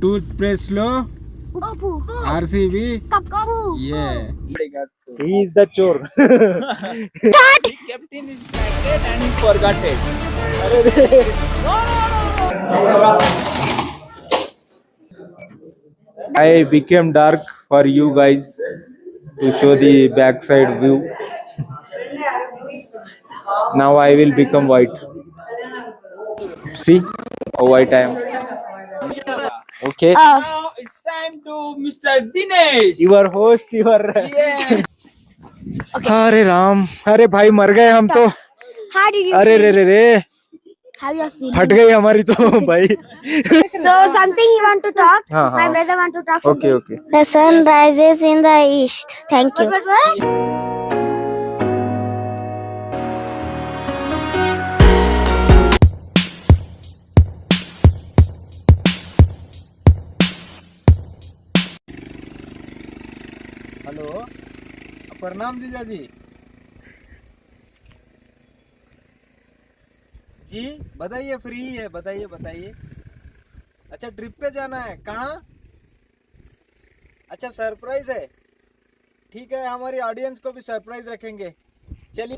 Toothpaste లో ఉప్పు RCB cup he is the chore. The captain is distracted and he forgot it. I became dark for you guys to show the backside view. Now I will become white. See how white I am. Okay. Now it's time to Mr. Dinesh. Your host, your. Yeah. अरे राम, अरे भाई मर गए हम तो. How did you अरे feel? रे रे रे, How you feeling? फट गई हमारी तो भाई. So something you want to talk? हाँ, My हाँ. brother want to talk Okay, something. okay. The sun rises in the east. Thank you. What? Hello, प्रणाम जीजा जी. जी बताइए, फ्री है, बताइए बताइए. अच्छा ट्रिप पे जाना है, कहाँ? अच्छा सरप्राइज है. ठीक है, हमारी ऑडियंस को भी सरप्राइज रखेंगे. चलिए.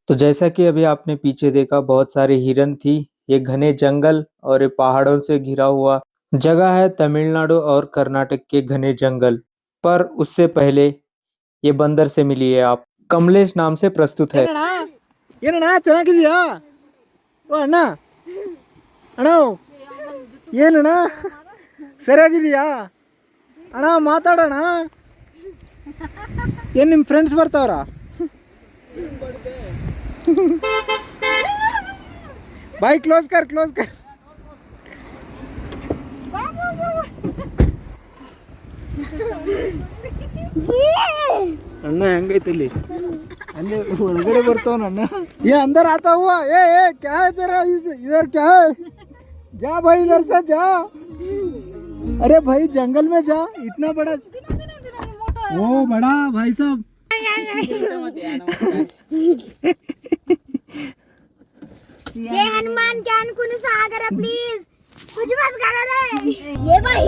तो जैसा कि अभी आपने पीछे देखा, बहुत सारे हिरन थी. ये घने जंगल और ये पहाड़ों से घिरा हुआ जगह है. तमिलनाडु और कर्नाटक के घने जंगल. पर उससे पहले ये बंदर से मिलिए आप. कमलेश नाम से प्रस्तुत है. ಏನಣ್ಣ ಚೆನ್ನಾಗಿದೀಯಾ? ಓ ಅಣ್ಣ, ಅಣ್ಣ ಏನಣ್ಣ ಸರಿಯಾಗಿದೀಯಾ ಅಣ್ಣ? ಮಾತಾಡೋಣ. ಏನು ನಿಮ್ಮ ಫ್ರೆಂಡ್ಸ್ ಬರ್ತಾವ್ರ? भाई क्लोज कर, क्लोज कर. अण्णा ಹೆಂಗೈತೆ ಇಲ್ಲಿ? ಅಲ್ಲಿ ಒಳಗಡೆ ಬರ್ತಾವನ अण्णा. ये अंदर आता हुआ. ए क्या है तेरा? इधर क्या है? जा भाई, इधर से जा. अरे भाई जंगल में जा. इतना बड़ा वो बड़ा भाई साहब. जय हनुमान ज्ञान कुन सागर प्लीज कुछ मत करो रे. ये भाई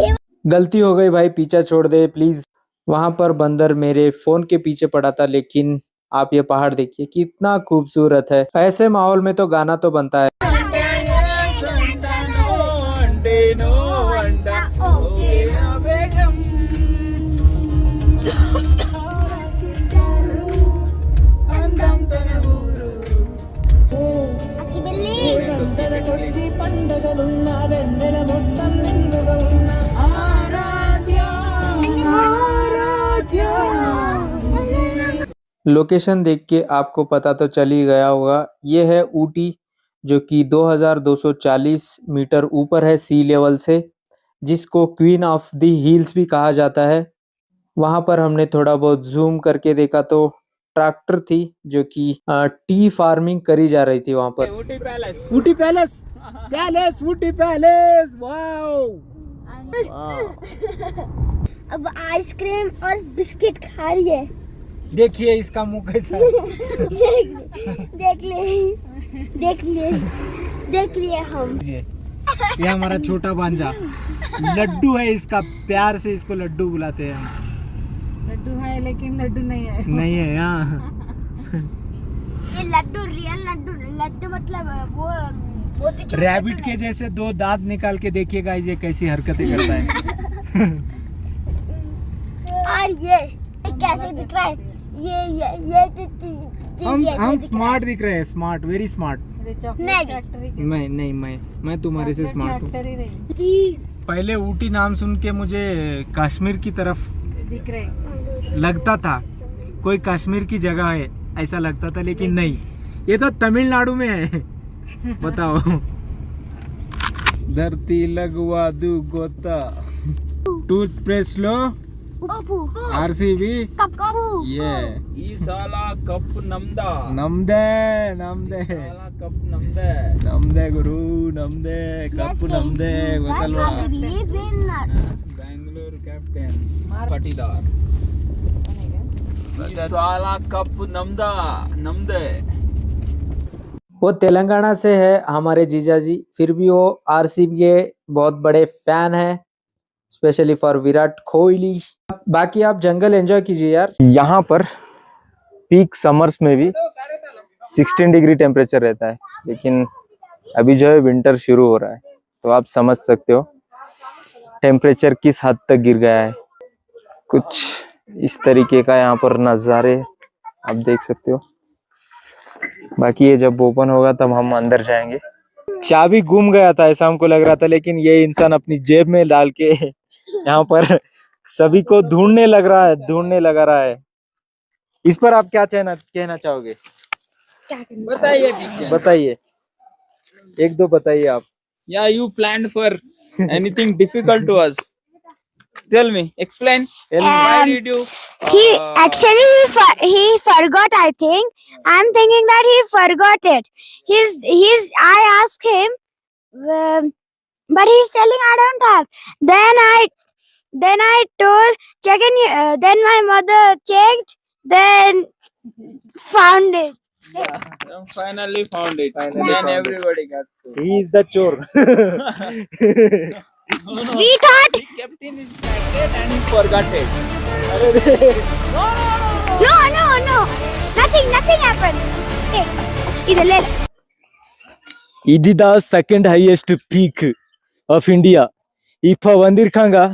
गलती हो गई भाई, पीछा छोड़ दे प्लीज. वहां पर बंदर मेरे फोन के पीछे पड़ा था. लेकिन आप ये पहाड़ देखिए कितना खूबसूरत है. ऐसे माहौल में तो गाना तो बनता है. लोकेशन देख के आपको पता तो चल ही गया होगा. ये है ऊटी, जो कि 2240 मीटर ऊपर है सी लेवल से, जिसको क्वीन ऑफ द हिल्स भी कहा जाता है. वहां पर हमने थोड़ा बहुत जूम करके देखा तो ट्रैक्टर थी जो कि टी फार्मिंग करी जा रही थी वहां पर. Ooty Palace. Ooty palace, palace Ooty palace. Wow. अब आइसक्रीम और बिस्किट खा रही है. देखिए इसका मुंह कैसा है. देख लिए हम. ये हमारा छोटा भांजा लड्डू है. इसका प्यार से इसको लड्डू बुलाते हैं हम. लड्डू है लेकिन लड्डू नहीं है. नहीं है यहाँ. ये लड्डू रियल लड्डू मतलब वो बहुत ही छोटा रैबिट लड्डू के है. जैसे 2 दांत निकाल के देखिएगा ये कैसी हरकतें करता है. और ये कैसे दिख रहा है? ये हम स्मार्ट दिख रहे हैं. Smart, very smart. नहीं. मैं तुम्हारे से स्मार्ट हूँ. जी पहले ऊटी नाम सुन के मुझे कश्मीर की तरफ दिख रहे. लगता था. कोई कश्मीर की जगह है ऐसा लगता था, लेकिन नहीं, ये तो तमिलनाडु में है. बताओ. धरती लगवा दू गोता. टूथपेस्ट लो उप्पू आरसीबी. कप्पू ये ಈ ಸಾಲ ಕಪ್ ನಮ್ದ. ನಮ್ದೇ ನಮ್ದೇ ಸಾಲ ಕಪ್ ನಮ್ದೆ. ನಮ್ದೇ ಗುರು, ನಮ್ದೇ ಕಪ್ಪು, ನಮ್ದೇ ಗೊತ್ತಲ್ವಾ. ಬ್ಯಾಂಗ್ಳೂರ್ ಕ್ಯಾಪ್ಟನ್ ಪಟಿದಾರ್. ಈ ಸಾಲ ಕಪ್ ನಮ್ದ ನಮ್ದೆ. वो तेलंगाना से है हमारे जीजा जी, फिर भी वो आरसीबी के बहुत बड़े फैन है, स्पेशली फॉर विराट कोहली। बाकी आप जंगल एंजॉय कीजिए यार। यहाँ पर पीक समर्स में भी 16 डिग्री टेम्परेचर रहता है, लेकिन अभी जो है विंटर शुरू हो रहा है, तो आप समझ सकते हो टेम्परेचर किस हद तक गिर गया है। कुछ इस तरीके का यहाँ पर नज़ारे आप देख सकते हो। बाकी ये जब ओपन होगा तब हम अंदर जाएंगे। चाबी गुम गया था ऐसा हमको लग रहा था, लेकिन ये इंसान अपनी जेब में डाल के यहाँ पर सभी को ढूंढने लगा रहा है। इस पर आप क्या कहना चाहोगे? बताइए दीक्षा। बताइए, एक दो बताइए आप। Yeah, you planned for anything difficult to us. Tell me, explain. Why did you? He actually he forgot. I think I'm thinking that he forgot it. I asked him, but he's telling I don't have. Then I told check in. Then my mother checked. Then found it. Finally found it. Finally Then found it. everybody got to. He is the chore. No, We thought he kept in his packet and he forgot it. no. Nothing happens. Hey, इधर ले. It is the second highest peak of India. Ipa Vandir Khanga.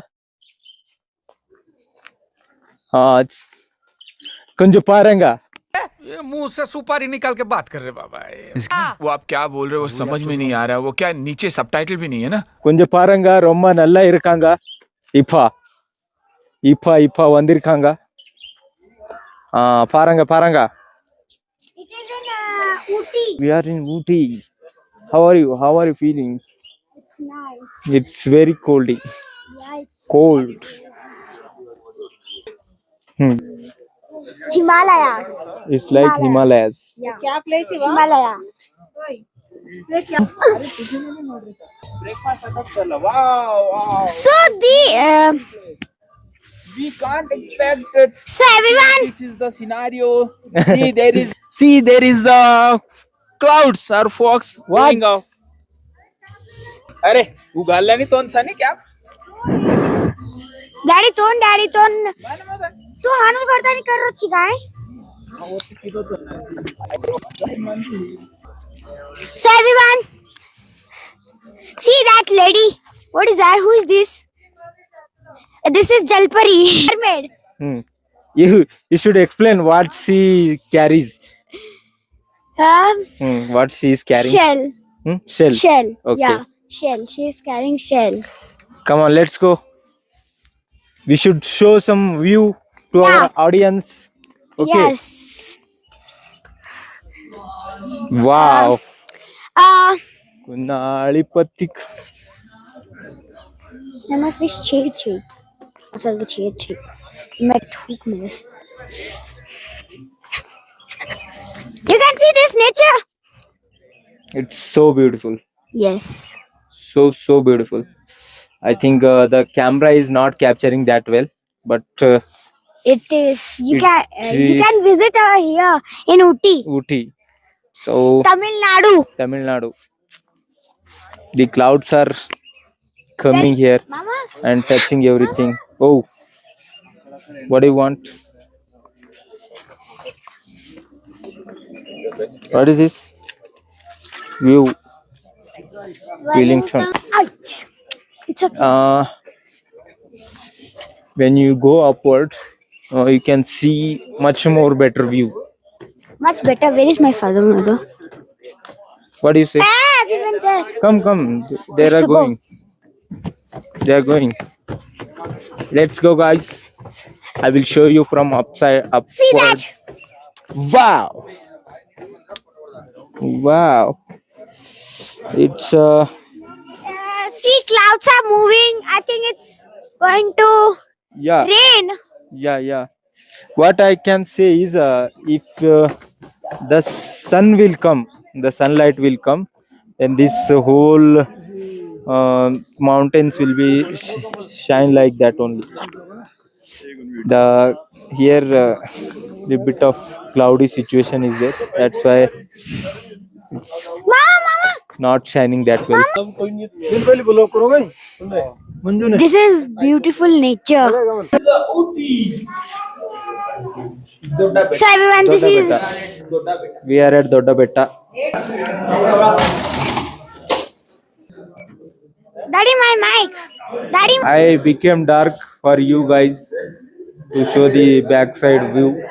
हाँ कंजो पारेंगा। ये मुंह से सुपारी निकाल के बात कर रहे बाबा वो आप क्या बोल रहे हो वो समझ में नहीं आ रहा है वो क्या नीचे सबटाइटल भी नहीं है ना கொஞ்சம் பாருங்க ரொம்ப நல்லா இருக்காங்க இப்பா இப்பா இப்பா வந்திருக்காங்க பாருங்க பாருங்க It is in Ooty. we are in Ooty. How are you feeling? It's nice. It's very cold. Yeah, it's Cold. Himalayas. It's like Himalayas. Yeah. क्या प्ले थी वहाँ Himalaya. Wow. So We can't expect it. so everyone, This is the scenario. See, there is the clouds or fogs going off. अरे उगाला नहीं तोन सा नहीं क्या? daddy ton. तू हानू करता नहीं कर रही काय? So everyone, see that lady. What is that? Who is this? This is Jalpari. Mermaid. You should explain what she carries. What she is carrying. Shell. Shell. Okay. Yeah, shell. She is carrying shell. Come on, let's go. We should show some view to our audience. Okay. Yes. Wow. Kunali patik. मैं fish छेड़ असल में छेड़ मैं थूक मेरे से. You can see this nature. It's so beautiful. Yes. So beautiful. I think the camera is not capturing that well, but It is. You It- can visit here in Ooty, Ooty. So Tamil Nadu. Tamil Nadu. The clouds are coming here Mama, and touching everything. Oh, what do you want? What is this? View. Wellington. ouch! It's okay. When you go upward, you can see much more better view. Much better. Where is my father, mother? What do you say? They went there. Come. They Let's are go. going. They are going. Let's go, guys. I will show you from upward. See that? Wow. It's See, clouds are moving. I think it's going to yeah. rain. Yeah. What I can say is if the sunlight will come, then this whole mountains will be shine like that only. Here the bit of cloudy situation is there. That's why Mama. not shining that well. This is beautiful nature. So everyone, this is We are at Dodda Betta. Daddy, my mic. Daddy. I became dark for you guys to show the backside view.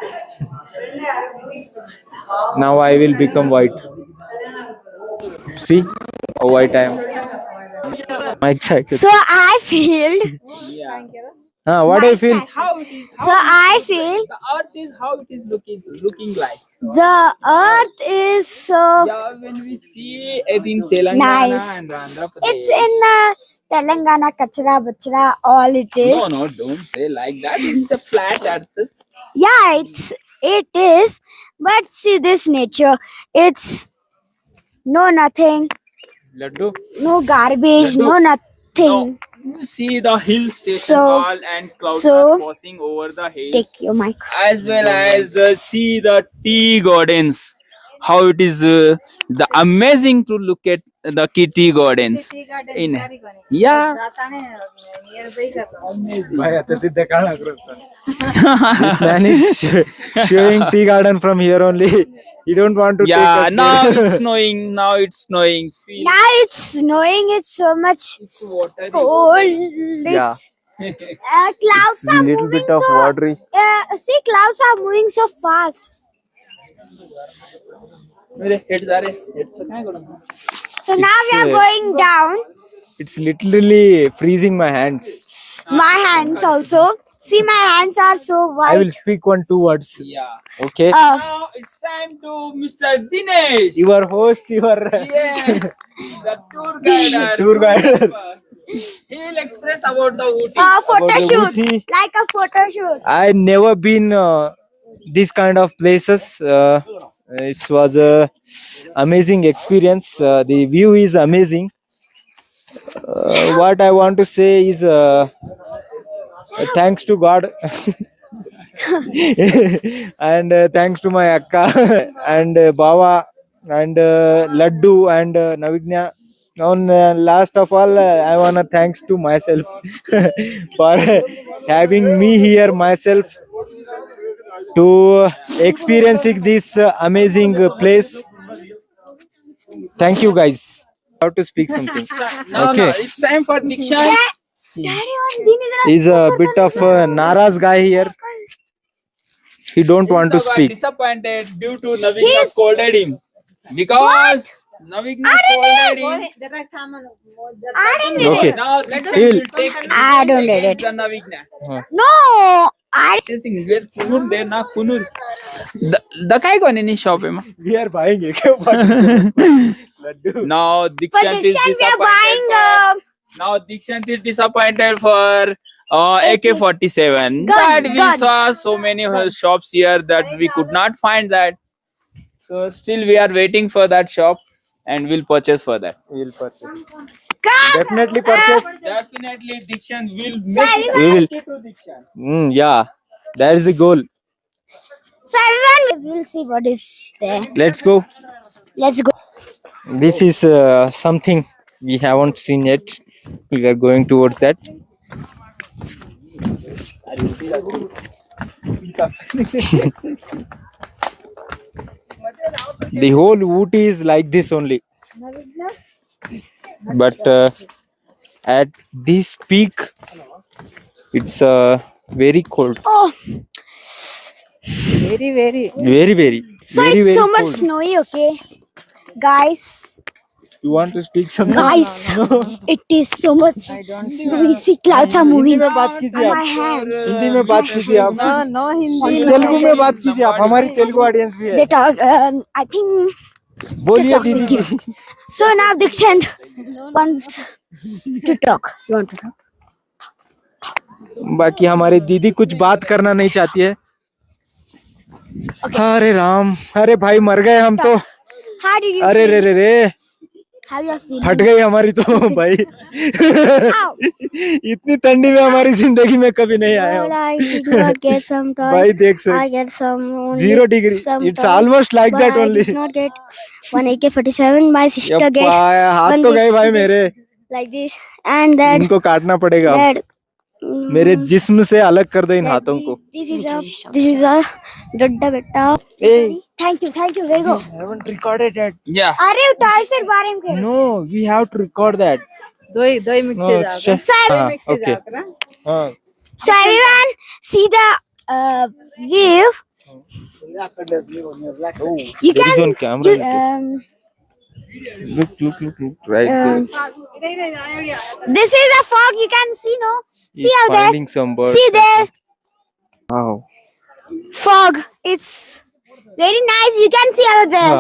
Now I will become white. See how white I am. My jacket. So I feel. What do you feel? How it is? So I feel The earth is how it is looking like. the earth is so Yeah, when we see it in Telangana nice. and Andhra Pradesh. It's in Telangana, Kachra Bachra, all it is. No, don't say like that. It's a flat earth. Yeah, it is. But see this nature. It's no nothing, Laddu. no garbage, no nothing. You see the hill station So- all and clouds so- are passing over the hills. Take your mic. As well as see the tea gardens. How it is the amazing to look at the tea gardens. In yeah, This man is showing tea garden from here only. He don't want to yeah. take us Now there. it's snowing. Now it's snowing. Feel Now it's snowing. It's so much watery. cold. Yeah. Clouds are Little moving bit of so. watery. See, clouds are moving so fast. So now we are going down. It's literally freezing my hands. My hands also. See, my hands are so white. I will speak 1-2 words. Yeah. Okay. Now it's time to Mr. Dinesh. Your host, your Yes, the tour guide. tour guide. He will express about the Ooty. Photo About the shoot. Ooty. Like a photo shoot. I never been this kind of places. It was a amazing experience. The view is amazing. What I want to say is thanks to God and thanks to my akka and Baba and Laddu and Navigna. On last of all, I wanna thanks to myself for having me here myself to experiencing this amazing place. Thank you guys. How to speak something? No, Okay. it's time for Dikshan. Daddy, one thing is He's a bit of a naraz guy here. He don't want to Got speak. disappointed due to Navigna He's- scolded him. Because Navigna scolded him. I didn't did Okay. it. Now Dikshan He'll- will take I don't did against it. the Navigna. No, I Where Kunur there na Kunur. The kai gone in his shop ema. We are buying it. Now for Dikshant is Dikshan we are disappointed buying for. Now Dikshant is disappointed for AK-47. Gun, But we gun. saw so many shops here that we could not find that. So still we are waiting for that shop and we'll purchase for that. We'll purchase. gun. Definitely purchase. Definitely Dikshant will So make it everyone, We will. Yeah, that is the goal. so everyone, we will see what is there. Let's go. Let's go. This is something we haven't seen yet. We are going towards that. The whole Ooty is like this only. But at this peak, it's very cold. Oh, Very, very. Very, very. so very, it's very so much cold. snowy, okay, guys. You want to speak something? Guys, it is so much snowy. See, clouds are moving on my hands. Hindi में बात कीजिए आप. No, no Hindi. Telugu में बात कीजिए आप. हमारी Telugu audience भी है. They talk. I think. बोलिए talk दीदी with ji. you. So now Dikshant wants to talk. You want to talk? बाकी हमारी दीदी कुछ बात करना नहीं चाहती है. अरे राम, अरे भाई मर गए हम तो. How did you अरे feel? रे रे रे. How you are feeling? फट गई हमारी तो भाई How? इतनी ठंडी में हमारी जिंदगी में कभी नहीं आया Well, हूँ। I did not get some toys. भाई देख सक I get some only 0 degree some it's toys, almost like but that I only did not get one AK-47. My sister get यप्पा हाथ one तो गए this, भाई this मेरे like this, and that इनको काटना पड़ेगा अब that. मेरे जिस्म से अलग कर दो इन that हाथों को this is a dadda betta. Hey, Thank you, there you go. haven't recorded that. Yeah. अरे toys के बारे में कह No, we have to record that. दो ही मिक्से No, जाओ हाँ, मिक्से okay. जाओ ना हाँ, So everyone see the view. You there is can on camera. you, Look, right there. this is a fog. You can see, no? See He's out there. finding some birds. See there, Wow. fog. It's very nice. You can see out there.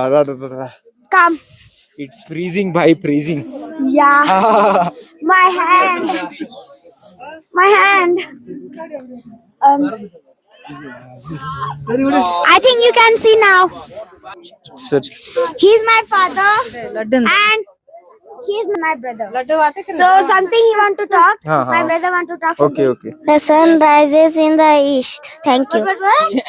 Come. It's freezing, bhai, freezing. Yeah. My hand. My hand. I think you can see now. Sir, He's my father Laddu and she's my brother. Laddu बातें कर So something he want to talk. हाँ, My हाँ. brother want to talk okay, something. okay. The sun rises in the east. Thank you. What?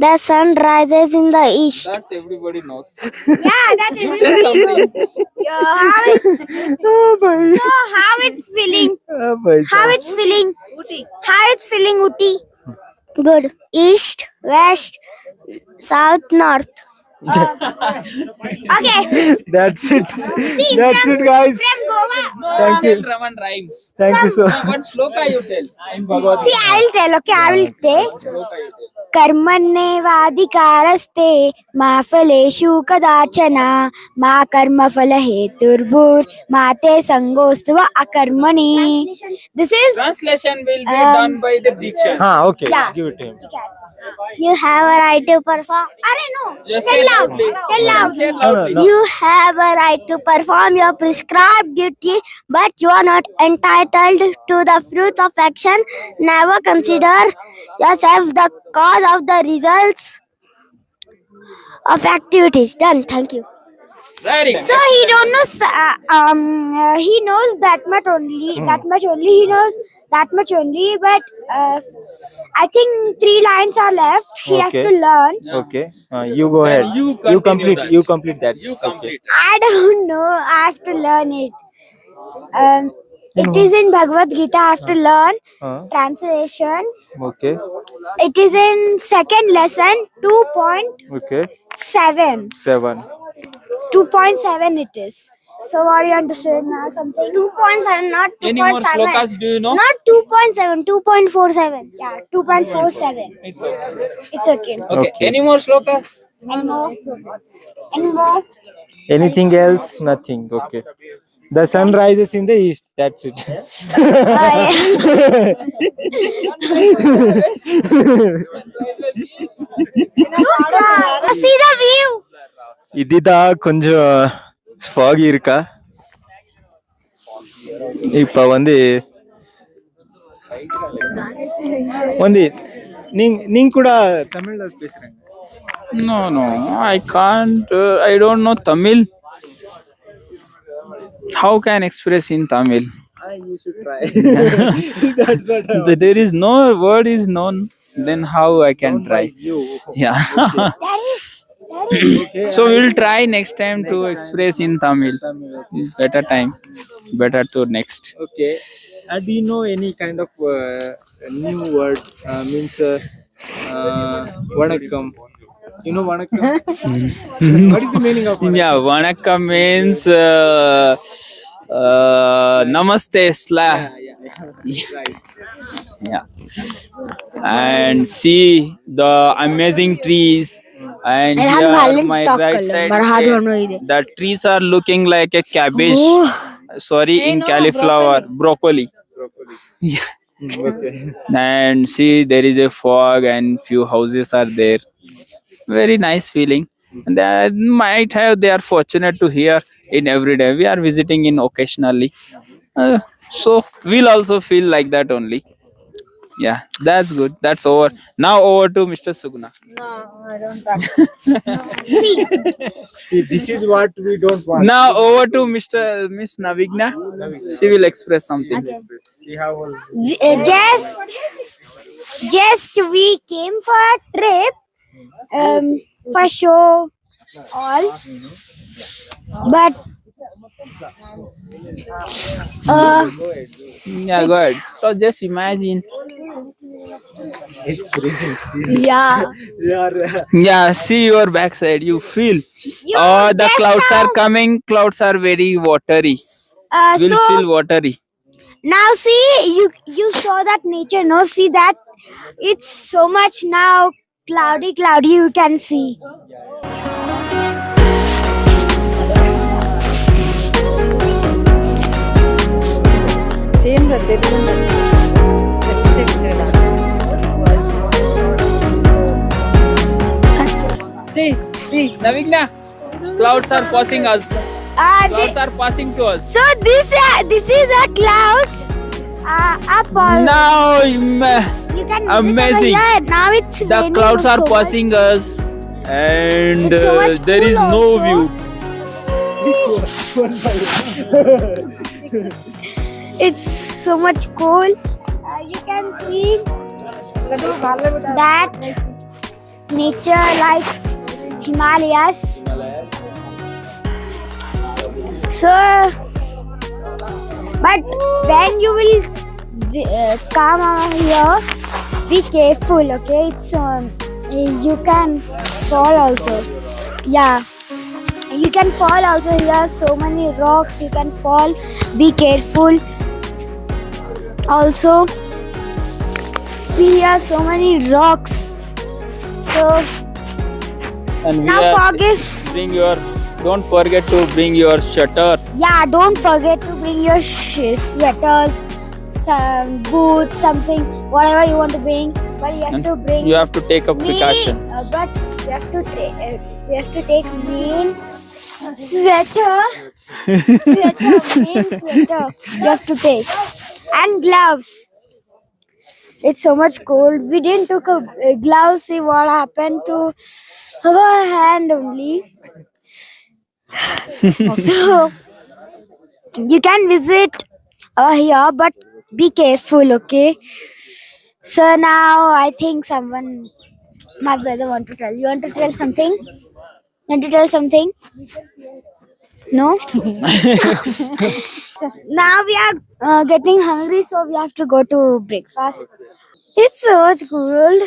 The sun rises in the east. That's everybody knows. Yeah, that everybody knows. How it's Oh, bhai. so how it's feeling? Oh, bhai. How it's feeling? How it's feeling, Uti? Good. East, west, south, north. Okay. That's it. See, That's from, it, guys. from Goa. Thank you. Raman rhymes. Thank you so What shloka you tell? In Bhagavad See, I'll tell. Okay, I will tell. Shloka you tell. कर्मण्येवाधिकारस्ते मा फलेषु कदाचन मा कर्मफलहेतुर्भुर्मा ते संगोऽस्त्व अकर्मणि. This is Translation will be done by the Diksha. हाँ, okay. Yeah. Give it to him. you have a right to perform. Arey no, Just tell say loud. loudly. Tell loud. Say No, no, loudly. no. You have a right to perform your prescribed duty, but you are not entitled to the fruits of action. Never consider yourself the cause of the results of activities done. Thank you. Very good. So he don't know. He knows that much only. That much only. He knows that much only. But I think 3 lines are left. He has Okay. to learn. Okay. You go Then ahead. you You continue complete. that. You complete that. You Okay. complete. I don't know. I have to learn it. It is in Bhagavad Gita. I have to learn translation. Okay. It is in second lesson 2.7. Okay. 7. 2.7 it is. So what do you want to say now? Something 2.7, not 2.7. Any more shlokas do you know? Not 2.7, 2.47. Yeah, 2.47. It's okay. It's okay. Okay. Okay. Any more shlokas? Any more? Any more? Anything else? Nothing. Okay. The sun rises in the east. That's it. See the view. இதுதான் கொஞ்சம் foggy இருக்கா இப்ப வந்து நீங்க கூட தமிழ்ல பேசுறீங்க No, I can't. I don't know Tamil. How can I express in Tamil? You should try. That's what There is no word is known. Then how I can try? you. Yeah. Daddy. So we'll try next time to express in Tamil. Better time. Better to next. Okay. Do you know any kind of new word? Means vanakkam. You know vanakkam? What is the meaning of vanakkam? Yeah, Vanakkam means Namaste Sla. Right. Yeah. And see the amazing trees. And And here Harlan my stock right color, side, but हाथ जोड़ना ही दे. the trees are looking like a cabbage. Sorry, in cauliflower, broccoli. Yeah. Okay. And see, there is a fog and few houses are there. Very nice feeling. And that might have they are fortunate to hear in every day. We are visiting in occasionally. So we'll also feel like that only. Yeah, that's good. That's over. Now over to Mr. Suguna. See, this is what we don't want. Now over to Miss Navigna. She will express something. See how Just we came for a trip, for show all, but Yeah, go ahead. So just imagine. yeah. Yeah, see your backside. You feel. You Oh, the just clouds now, are coming. Clouds are very watery. Will so feel watery. now see you saw that nature. No, see that it's so much now cloudy. You can see. Same రా Telugu See, Navigna. Clouds are passing us. Clouds This, are passing to us. so this is a clouds. Up all. Now, You can visit amazing. over here. Now it's the raining clouds are so much. passing us, and It's so much there is cool no also. view. It's so much cool. You can see that nature like Himalayas. So, but when you will come over here, be careful. Okay, it's you can fall also. Yeah. You can fall also. Here so many rocks. You can fall. Be careful. Also, see here so many rocks. So And we now are fog is. don't forget to bring your shutter. Yeah, don't forget to bring your sweaters, some boots, something, whatever you want to bring. But you have to bring. You have to take a precaution. But we have to take main sweater. Main sweater. You have to take, and gloves. It's so much cold. We didn't took a gloves. See what happened to our hand only. So you can visit here, but be careful, okay? So now I think my brother want to tell. You want to tell something? Want to tell something? No. Now we are getting hungry, so we have to go to breakfast. It's so much cold.